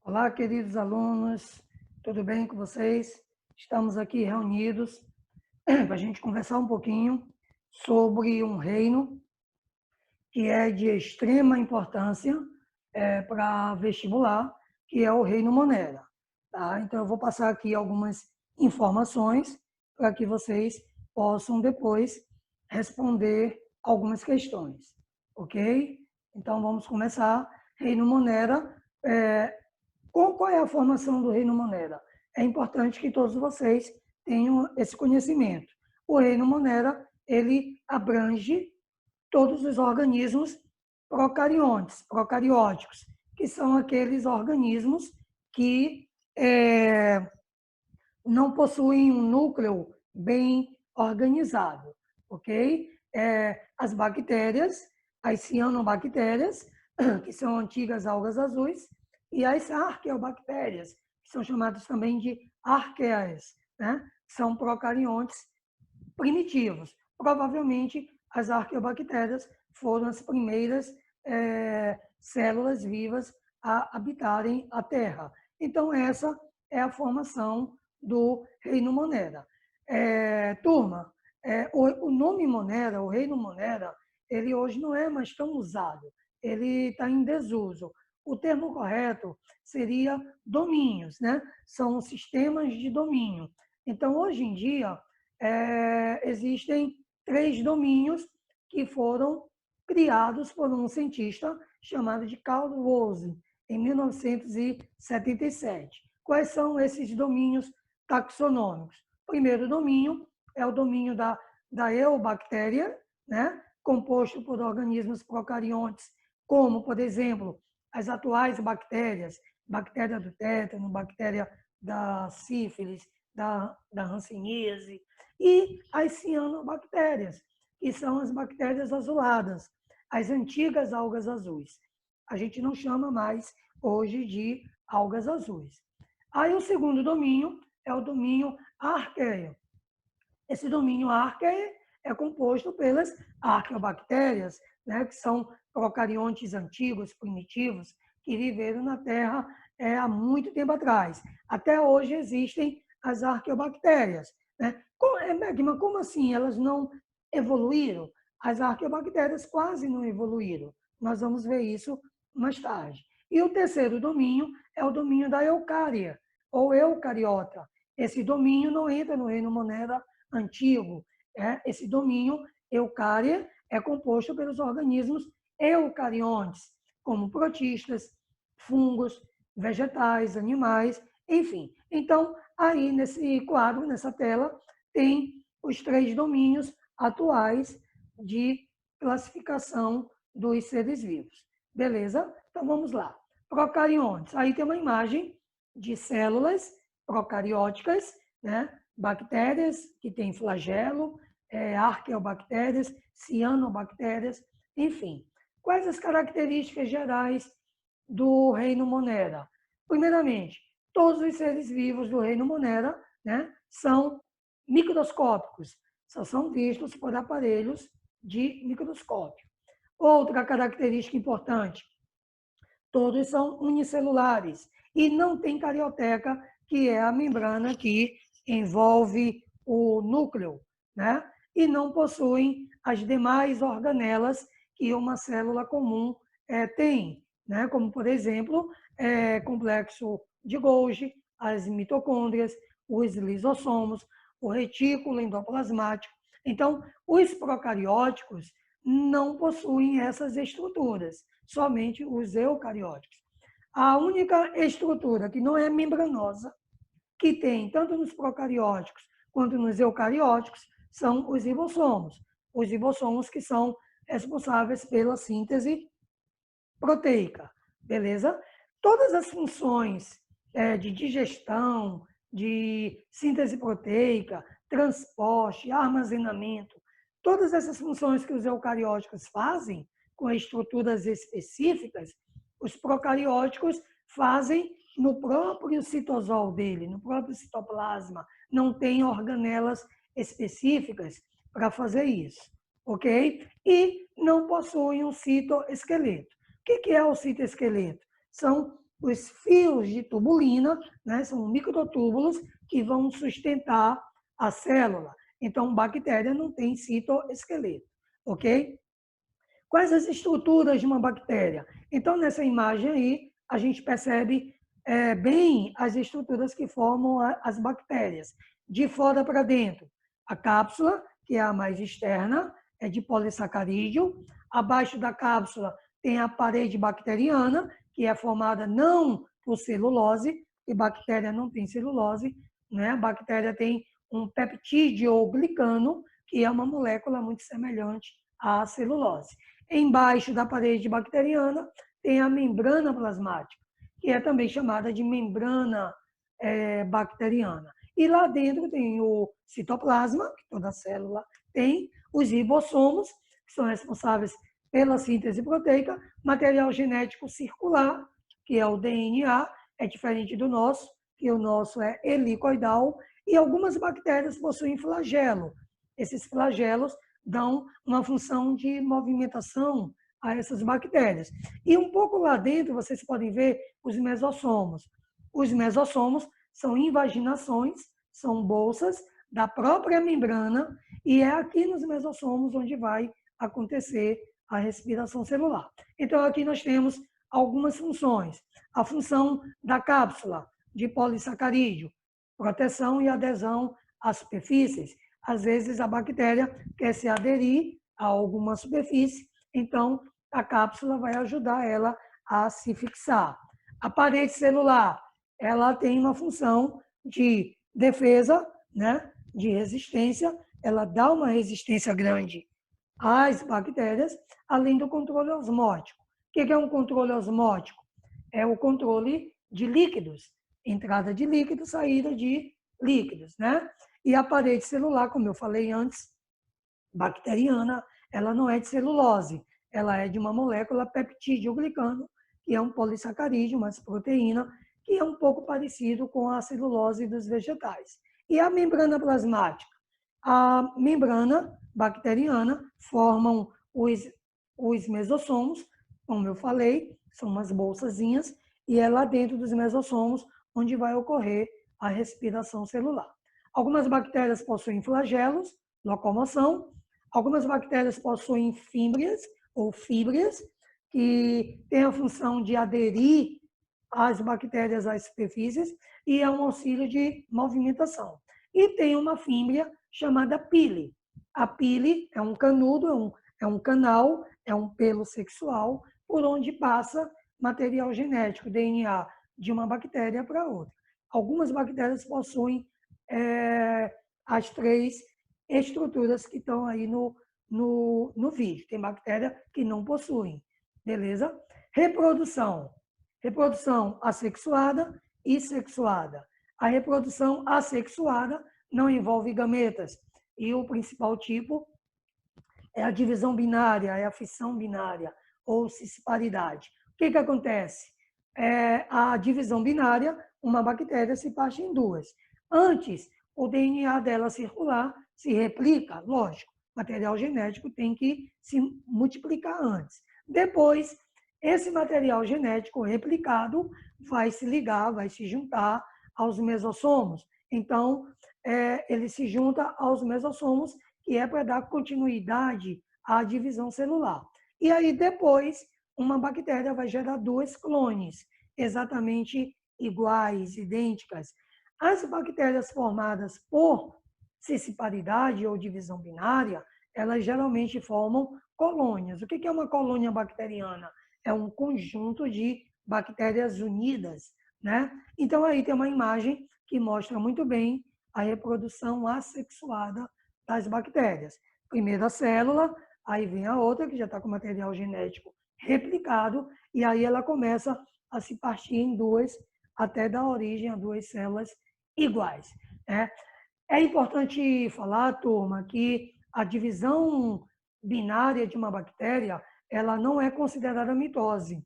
Olá, queridos alunos, tudo bem com vocês? Estamos aqui reunidos para a gente conversar um pouquinho sobre um reino que é de extrema importância para vestibular, que é o Reino Monera. Tá? Então, eu vou passar aqui algumas informações para que vocês possam depois responder algumas questões, ok? Então, vamos começar. Reino Monera, qual é a formação do Reino Monera? É importante que todos vocês tenham esse conhecimento. O Reino Monera, ele abrange todos os organismos procarióticos, que são aqueles organismos que não possuem um núcleo bem organizado, ok? As bactérias, as cianobactérias, que são antigas algas azuis, e as arqueobactérias, que são chamadas também de arqueias, né? São procariontes primitivos. Provavelmente, as arqueobactérias foram as primeiras células vivas a habitarem a Terra. Então, essa é a formação do Reino Monera. Turma, o nome Monera, o Reino Monera, ele hoje não é mais tão usado, ele está em desuso. O termo correto seria domínios, né? São sistemas de domínio. Então, hoje em dia, existem 3 domínios que foram criados por um cientista chamado de Carl Rose, em 1977. Quais são esses domínios taxonômicos? O primeiro domínio é o domínio da eubactéria, né? Composto por organismos procariontes, como, por exemplo, as atuais bactérias, bactéria do tétano, bactéria da sífilis, da hanseníase, e as cianobactérias, que são as bactérias azuladas, as antigas algas azuis. A gente não chama mais hoje de algas azuis. Aí o segundo domínio é o domínio arqueio. Esse domínio arqueio é composto pelas arqueobactérias, né, que são procariontes antigos, primitivos, que viveram na Terra há muito tempo atrás. Até hoje existem as arqueobactérias. Né? Magma, como assim? Elas não evoluíram? As arqueobactérias quase não evoluíram. Nós vamos ver isso mais tarde. E o terceiro domínio é o domínio da eucária, ou eucariota. Esse domínio não entra no reino Monera antigo. Esse domínio eucária é composto pelos organismos eucariontes, como protistas, fungos, vegetais, animais, enfim. Então, aí nesse quadro, nessa tela, tem os 3 domínios atuais de classificação dos seres vivos. Beleza? Então, vamos lá. Procariontes. Aí tem uma imagem de células procarióticas, né? Bactérias que têm flagelo, arqueobactérias, cianobactérias, enfim. Quais as características gerais do reino Monera? Primeiramente, todos os seres vivos do reino Monera, né, são microscópicos, só são vistos por aparelhos de microscópio. Outra característica importante, todos são unicelulares e não tem carioteca, que é a membrana que envolve o núcleo, né? E não possuem as demais organelas que uma célula comum tem, né? Como, por exemplo, complexo de Golgi, as mitocôndrias, os lisossomos, o retículo endoplasmático. Então, os procarióticos não possuem essas estruturas, somente os eucarióticos. A única estrutura que não é membranosa, que tem tanto nos procarióticos quanto nos eucarióticos, são os ribossomos. Os ribossomos que são responsáveis pela síntese proteica, beleza? Todas as funções de digestão, de síntese proteica, transporte, armazenamento, todas essas funções que os eucarióticos fazem com estruturas específicas, os procarióticos fazem no próprio citosol dele, no próprio citoplasma. Não tem organelas específicas para fazer isso, ok? E não possuem um citoesqueleto. O que é o citoesqueleto? São os fios de tubulina, né, são microtúbulos que vão sustentar a célula. Então, bactéria não tem citoesqueleto, ok? Quais as estruturas de uma bactéria? Então, nessa imagem aí, a gente percebe bem as estruturas que formam as bactérias. De fora para dentro, a cápsula, que é a mais externa, é de polissacarídeo. Abaixo da cápsula tem a parede bacteriana, que é formada não por celulose, porque bactéria não tem celulose, né? A bactéria tem um peptídeo ou glicano, que é uma molécula muito semelhante à celulose. Embaixo da parede bacteriana tem a membrana plasmática, que é também chamada de membrana bacteriana. E lá dentro tem o citoplasma, que toda célula tem, os ribossomos, que são responsáveis pela síntese proteica, material genético circular, que é o DNA, é diferente do nosso, que o nosso é helicoidal, e algumas bactérias possuem flagelo. Esses flagelos dão uma função de movimentação a essas bactérias. E um pouco lá dentro, vocês podem ver os mesossomos. Os mesossomos são invaginações, são bolsas da própria membrana, e é aqui nos mesossomos onde vai acontecer a respiração celular. Então, aqui nós temos algumas funções. A função da cápsula de polissacarídeo, proteção e adesão às superfícies. Às vezes, a bactéria quer se aderir a alguma superfície, então a cápsula vai ajudar ela a se fixar. A parede celular, ela tem uma função de defesa, né, de resistência, ela dá uma resistência grande às bactérias, além do controle osmótico. O que é um controle osmótico? É o controle de líquidos, entrada de líquidos, saída de líquidos, né? E a parede celular, como eu falei antes, bacteriana, ela não é de celulose, ela é de uma molécula peptídeo-glicano, que é um polissacarídeo, uma proteína, que é um pouco parecido com a celulose dos vegetais. E a membrana plasmática? A membrana bacteriana formam os mesossomos, como eu falei, são umas bolsazinhas, e é lá dentro dos mesossomos onde vai ocorrer a respiração celular. Algumas bactérias possuem flagelos, locomoção. Algumas bactérias possuem fímbrias ou fíbrias, que têm a função de aderir as bactérias às superfícies e é um auxílio de movimentação. E tem uma fímbria chamada pile. A pile é um canudo, é um canal, é um pelo sexual por onde passa material genético, DNA, de uma bactéria para outra. Algumas bactérias possuem as três estruturas que estão aí no vídeo. Tem bactéria que não possuem, beleza? Reprodução. Reprodução assexuada e sexuada. A reprodução assexuada não envolve gametas. E o principal tipo é a divisão binária, é a fissão binária ou cisparidade. O que acontece? A divisão binária, uma bactéria se parte em duas. Antes, o DNA dela circular se replica, lógico, material genético tem que se multiplicar antes. Depois, esse material genético replicado vai se ligar, vai se juntar aos mesossomos. Então, ele se junta aos mesossomos, que é para dar continuidade à divisão celular. E aí, depois, uma bactéria vai gerar dois clones, exatamente iguais, idênticas. As bactérias formadas por cisparidade ou divisão binária, elas geralmente formam colônias. O que é uma colônia bacteriana? É um conjunto de bactérias unidas, né? Então, aí tem uma imagem que mostra muito bem a reprodução assexuada das bactérias. Primeiro a célula, aí vem a outra, que já está com material genético replicado, e aí ela começa a se partir em duas, até dar origem a duas células iguais. É importante falar, turma, que a divisão binária de uma bactéria, ela não é considerada mitose.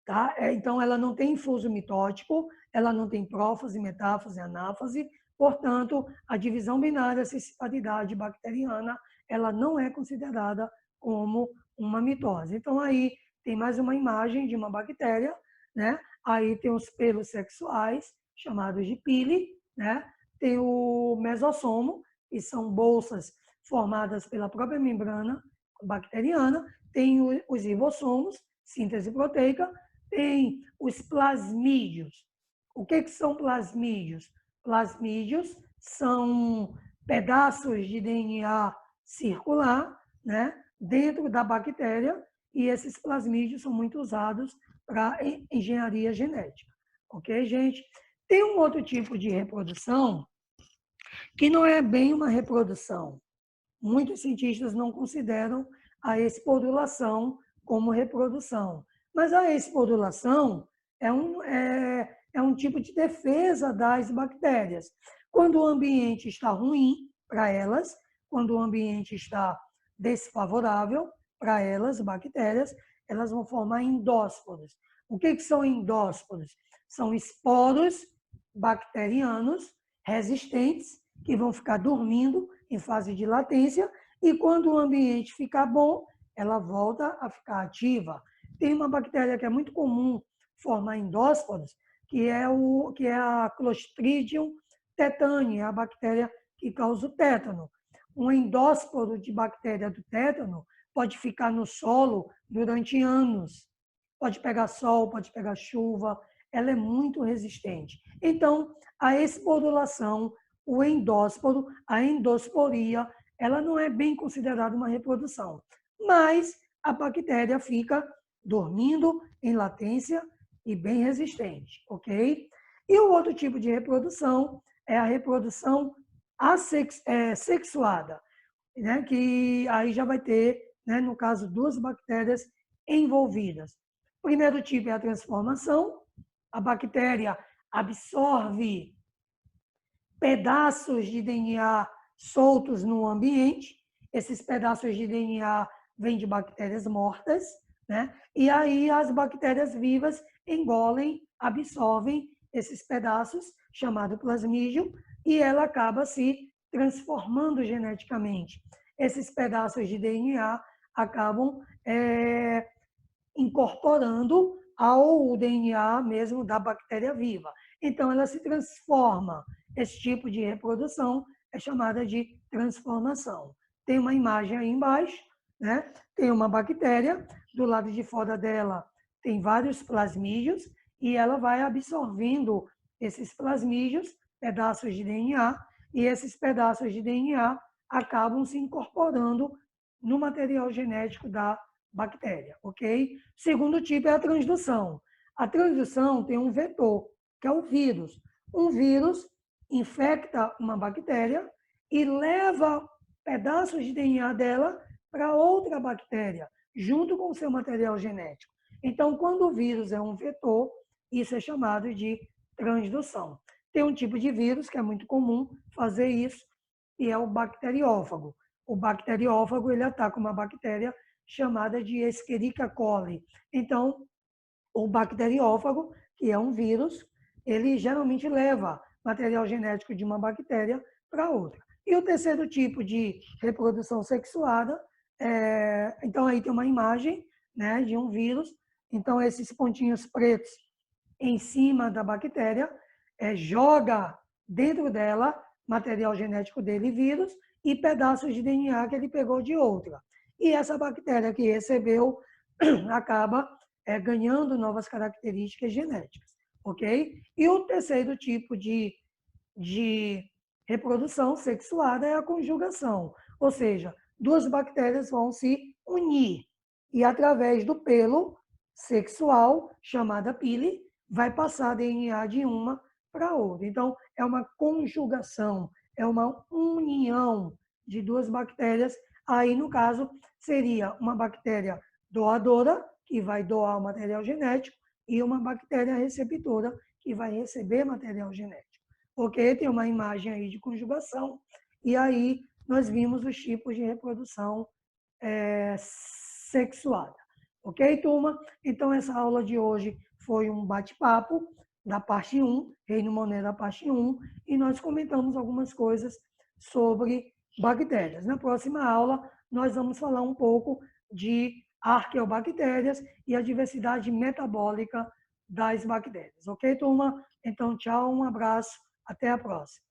Tá? Então, ela não tem infuso mitótico, ela não tem prófase, metáfase, anáfase, portanto, a divisão binária, cisparidade bacteriana, ela não é considerada como uma mitose. Então, aí tem mais uma imagem de uma bactéria, né? Aí tem os pelos sexuais, chamados de pile, né? Tem o mesossomo, que são bolsas formadas pela própria membrana bacteriana. Tem os ribossomos, síntese proteica. Tem os plasmídios. O que são plasmídios? Plasmídios são pedaços de DNA circular, né, dentro da bactéria, e esses plasmídios são muito usados para engenharia genética. Ok, gente? Tem um outro tipo de reprodução que não é bem uma reprodução. Muitos cientistas não consideram a esporulação como reprodução. Mas a esporulação é um tipo de defesa das bactérias. Quando o ambiente está ruim para elas, quando o ambiente está desfavorável para elas, bactérias, elas vão formar endósporos. O que são endósporos? São esporos bacterianos resistentes que vão ficar dormindo em fase de latência, e quando o ambiente ficar bom, ela volta a ficar ativa. Tem uma bactéria que é muito comum formar endósporos, que é a Clostridium tetani, a bactéria que causa o tétano. Um endósporo de bactéria do tétano pode ficar no solo durante anos. Pode pegar sol, pode pegar chuva, ela é muito resistente. Então, a esporulação, o endósporo, a endosporia, ela não é bem considerada uma reprodução, mas a bactéria fica dormindo em latência e bem resistente, ok? E o outro tipo de reprodução é a reprodução sexuada, né? Que aí já vai ter, né, no caso, duas bactérias envolvidas. O primeiro tipo é a transformação. A bactéria absorve pedaços de DNA soltos no ambiente. Esses pedaços de DNA vêm de bactérias mortas, né? E aí as bactérias vivas engolem, absorvem esses pedaços, chamado plasmídio, e ela acaba se transformando geneticamente. Esses pedaços de DNA acabam incorporando ao DNA mesmo da bactéria viva. Então, ela se transforma. Esse tipo de reprodução é chamada de transformação. Tem uma imagem aí embaixo, né? Tem uma bactéria, do lado de fora dela tem vários plasmídios, e ela vai absorvendo esses plasmídios, pedaços de DNA, e esses pedaços de DNA acabam se incorporando no material genético da bactéria, ok? Segundo tipo é a transdução. A transdução tem um vetor, que é o vírus. Um vírus infecta uma bactéria e leva pedaços de DNA dela para outra bactéria, junto com o seu material genético. Então, quando o vírus é um vetor, isso é chamado de transdução. Tem um tipo de vírus que é muito comum fazer isso, e é o bacteriófago. O bacteriófago, ele ataca uma bactéria chamada de Escherichia coli. Então, o bacteriófago, que é um vírus, ele geralmente leva material genético de uma bactéria para outra. E o terceiro tipo de reprodução sexuada, então aí tem uma imagem, né, de um vírus. Então, esses pontinhos pretos em cima da bactéria joga dentro dela material genético dele, vírus, e pedaços de DNA que ele pegou de outra. E essa bactéria que recebeu acaba ganhando novas características genéticas, ok? E o terceiro tipo de reprodução sexuada é a conjugação, ou seja, duas bactérias vão se unir e através do pelo sexual, chamada pile, vai passar DNA de uma para outra. Então, é uma conjugação, é uma união de duas bactérias. Aí, no caso, seria uma bactéria doadora, que vai doar o material genético, e uma bactéria receptora, que vai receber material genético. Ok? Tem uma imagem aí de conjugação, e aí nós vimos os tipos de reprodução sexuada. Ok, turma? Então, essa aula de hoje foi um bate-papo da parte 1, Reino Monet da parte 1, e nós comentamos algumas coisas sobre bactérias. Na próxima aula, nós vamos falar um pouco de arqueobactérias e a diversidade metabólica das bactérias. Ok, turma? Então, tchau, um abraço, até a próxima.